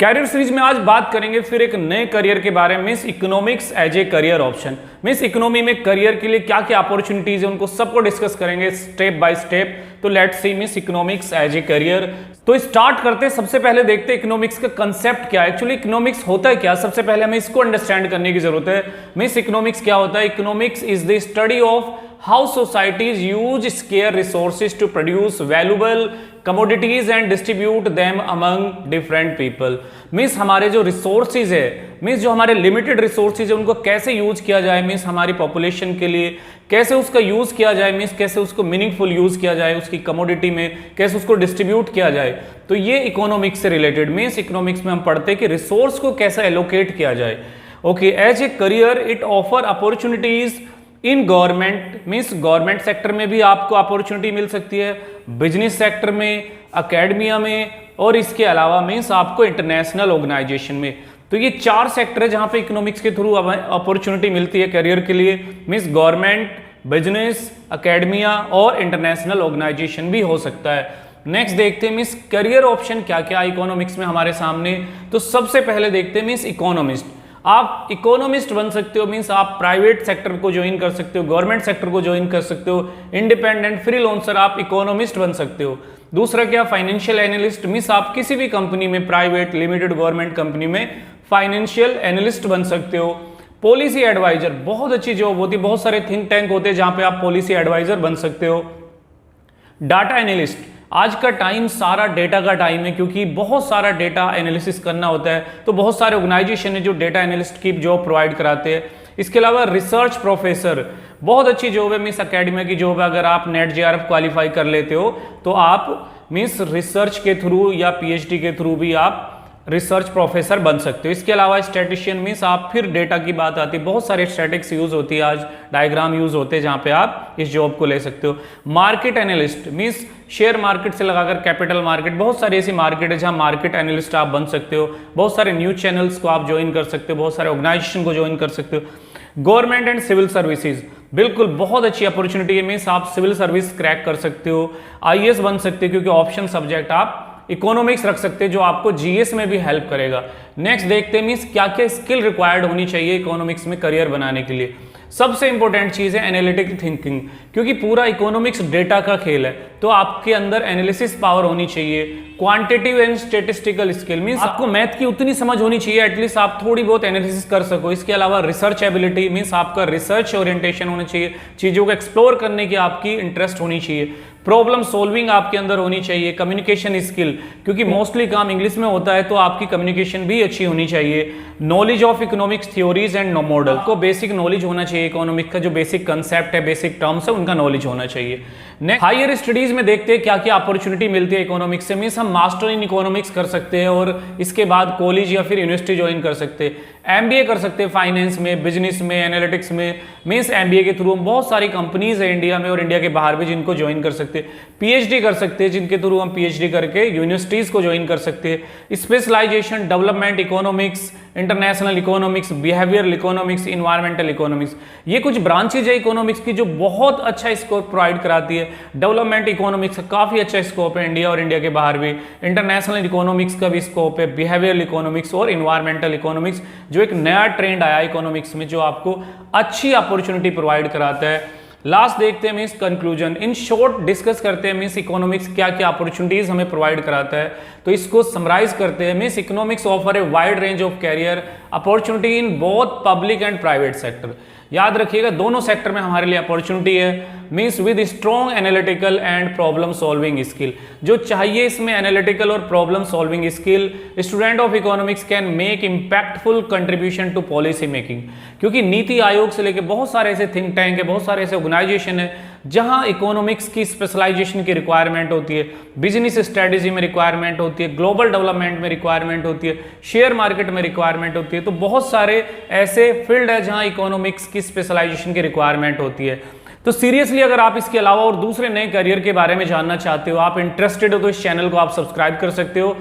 Career series में आज बात करेंगे फिर एक नए करियर के बारे में, miss economics as a career option. Miss economy में करियर के लिए क्या क्या अपॉर्चुनिटीज है उनको सबको डिस्कस करेंगे स्टेप बाय स्टेप। तो let's see miss economics as a career. तो स्टार्ट करते हैं, सबसे पहले देखते हैं इकोनॉमिक्स का कंसेप्ट क्या है, एक्चुअली इकोनॉमिक्स होता है क्या। सबसे पहले हमें इसको अंडरस्टैंड करने की जरूरत है। मिस इकोनॉमिक्स क्या होता है? Economics is the study of how societies use scarce resources to produce valuable commodities and distribute them among different people। Means हमारे जो रिसोर्सेज है, मीन्स जो हमारे लिमिटेड रिसोर्सेज है उनको कैसे यूज किया जाए, मीन्स हमारी पॉपुलेशन के लिए कैसे उसका यूज किया जाए, मीन्स कैसे उसको मीनिंगफुल यूज किया जाए, उसकी कमोडिटी में कैसे उसको डिस्ट्रीब्यूट किया जाए। तो ये इकोनॉमिक्स से रिलेटेड, मीन्स इकोनॉमिक्स में हम पढ़ते हैं कि रिसोर्स को कैसे एलोकेट किया जाए। Okay, as a career it offer opportunities in government, means government sector में भी आपको अपॉर्चुनिटी मिल सकती है, बिजनेस सेक्टर में, अकेडमिया में, और इसके अलावा मीन्स आपको इंटरनेशनल ऑर्गेनाइजेशन में। तो ये चार सेक्टर है जहां पे इकोनॉमिक्स के थ्रू अपॉर्चुनिटी मिलती है करियर के लिए। मीन्स गवर्नमेंट, बिजनेस, अकेडमिया और इंटरनेशनल ऑर्गेनाइजेशन भी हो सकता है। नेक्स्ट देखते हैं मीन्स करियर ऑप्शन क्या क्या इकोनॉमिक्स में हमारे सामने। तो सबसे पहले देखते हैं मीन्स इकोनॉमिस्ट। आप इकोनॉमिस्ट बन सकते हो, मीन्स आप प्राइवेट सेक्टर को ज्वाइन कर सकते हो, गवर्नमेंट सेक्टर को ज्वाइन कर सकते हो, इंडिपेंडेंट फ्रीलांसर आप इकोनॉमिस्ट बन सकते हो। दूसरा क्या, फाइनेंशियल एनालिस्ट, मीन्स आप किसी भी कंपनी में, प्राइवेट, लिमिटेड, गवर्नमेंट कंपनी में फाइनेंशियल एनालिस्ट बन सकते हो। पॉलिसी एडवाइजर बहुत अच्छी जॉब होती है, बहुत सारे थिंक टैंक होते हैं जहां पे आप पॉलिसी एडवाइजर बन सकते हो। डाटा एनालिस्ट, आज का टाइम सारा डेटा का टाइम है क्योंकि बहुत सारा डेटा एनालिसिस करना होता है, तो बहुत सारे ऑर्गेनाइजेशन है जो डेटा एनालिस्ट की जॉब प्रोवाइड कराते हैं। इसके अलावा रिसर्च प्रोफेसर बहुत अच्छी जॉब है, मीन्स अकेडमिया की जॉब है। अगर आप नेट जेआरएफ क्वालिफाई कर लेते हो तो आप मीन्स रिसर्च के थ्रू या पीएचडी के थ्रू भी आप रिसर्च प्रोफेसर बन सकते हो। इसके अलावा स्टैटिशियन, मीन्स आप फिर डेटा की बात आती है, बहुत सारे स्टैटिक्स यूज होती है, आज डायग्राम यूज होते हैं जहां पे आप इस जॉब को ले सकते हो। Market analyst, means share market से लगाकर कैपिटल मार्केट, बहुत सारी ऐसी मार्केट है जहां मार्केट एनालिस्ट आप बन सकते हो। बहुत सारे न्यूज चैनल्स को आप ज्वाइन कर सकते हो, बहुत सारे ऑर्गेनाइजेशन को ज्वाइन कर सकते हो। गवर्नमेंट एंड सिविल सर्विसेज, बिल्कुल बहुत अच्छी अपॉर्चुनिटी है, मीन्स आप सिविल सर्विस क्रैक कर सकते हो, आईएएस बन सकते हो क्योंकि ऑप्शन सब्जेक्ट आप इकोनॉमिक्स रख सकते हैं जो आपको जीएस में भी हेल्प करेगा। नेक्स्ट देखते हैं मीन्स क्या क्या स्किल रिक्वायर्ड होनी चाहिए इकोनॉमिक्स में करियर बनाने के लिए। सबसे इंपॉर्टेंट चीज है एनालिटिकल थिंकिंग, क्योंकि पूरा इकोनॉमिक्स डेटा का खेल है, तो आपके अंदर एनालिसिस पावर होनी चाहिए। Quantitative and statistical skill, means आपको मैथ की उतनी समझ होनी चाहिए, एटलीस्ट आप थोड़ी बहुत एनालिसिस कर सको। इसके अलावा रिसर्च एबिलिटी, मीन्स आपका रिसर्च ओरिएंटेशन होना चाहिए, चीजों को एक्सप्लोर करने की आपकी इंटरेस्ट होनी चाहिए। प्रॉब्लम सॉल्विंग आपके अंदर होनी चाहिए। कम्युनिकेशन स्किल, क्योंकि मोस्टली काम इंग्लिश में होता है तो आपकी कम्युनिकेशन भी अच्छी होनी चाहिए। Knowledge of economics theories and model, को बेसिक नॉलेज होना चाहिए इकोनॉमिक्स का, जो बेसिक कंसेप्ट है, बेसिक टर्म्स है, उनका नॉलेज होना चाहिए। नेक्स्ट हायर स्टडीज में देखते हैं क्या क्या अपॉर्चुनिटी मिलती है इकोनॉमिक्स से। मीन्स हम मास्टर इन इकोनॉमिक्स कर सकते हैं और इसके बाद कॉलेज या फिर यूनिवर्सिटी ज्वाइन कर सकते हैं। एमबीए कर सकते हैं फाइनेंस में, बिजनेस में, एनालिटिक्स में। मीन्स एमबीए के थ्रू हम बहुत सारी कंपनीज है इंडिया में और इंडिया के बाहर भी जिनको ज्वाइन कर सकते हैं। पीएचडी कर सकते हैं जिनके थ्रू हम पीएचडी करके यूनिवर्सिटीज को ज्वाइन कर सकते हैं। Specialisation development economics, international economics, behavioural economics, environmental economics, ये कुछ ब्रांचेज है इकोनॉमिक्स की जो बहुत अच्छा स्कोप प्रोवाइड कराती है। डेवलपमेंट इकोनॉमिक्स का काफी अच्छा स्कोप है इंडिया और इंडिया के बाहर भी। इंटरनेशनल इकोनॉमिक्स का भी स्कोप है। बिहेवियरल इकोनॉमिक्स और इन्वायरमेंटल इकोनॉमिक्स, जो एक नया ट्रेंड आया इकोनॉमिक्स में जो आपको अच्छी अपॉर्चुनिटी प्रोवाइड कराता है। लास्ट देखते हैं means conclusion, in short discuss करते हैं मीन्स इकोनॉमिक्स क्या क्या अपॉर्चुनिटीज हमें प्रोवाइड कराता है। तो इसको समराइज करते हैं, means economics offer a wide range of career opportunity in both public and private sector. याद रखिएगा दोनों सेक्टर में हमारे लिए अपॉर्चुनिटी है। Means with strong analytical and problem solving skill, जो चाहिए इसमें एनालिटिकल और problem solving skill. Student of economics can make impactful contribution to policy making, क्योंकि नीति आयोग से लेकर बहुत सारे ऐसे थिंक टैंक है, बहुत सारे ऐसे ऑर्गेनाइजेशन है जहां इकोनॉमिक्स की स्पेशलाइजेशन की रिक्वायरमेंट होती है, बिजनेस स्ट्रेटेजी में रिक्वायरमेंट होती है, ग्लोबल डेवलपमेंट में रिक्वायरमेंट होती है, शेयर मार्केट में रिक्वायरमेंट होती है। तो बहुत सारे ऐसे फील्ड है जहां इकोनॉमिक्स की स्पेशलाइजेशन की रिक्वायरमेंट होती है। तो सीरियसली अगर आप इसके अलावा और दूसरे नए करियर के बारे में जानना चाहते हो, आप इंटरेस्टेड हो, तो इस चैनल को आप सब्सक्राइब कर सकते हो।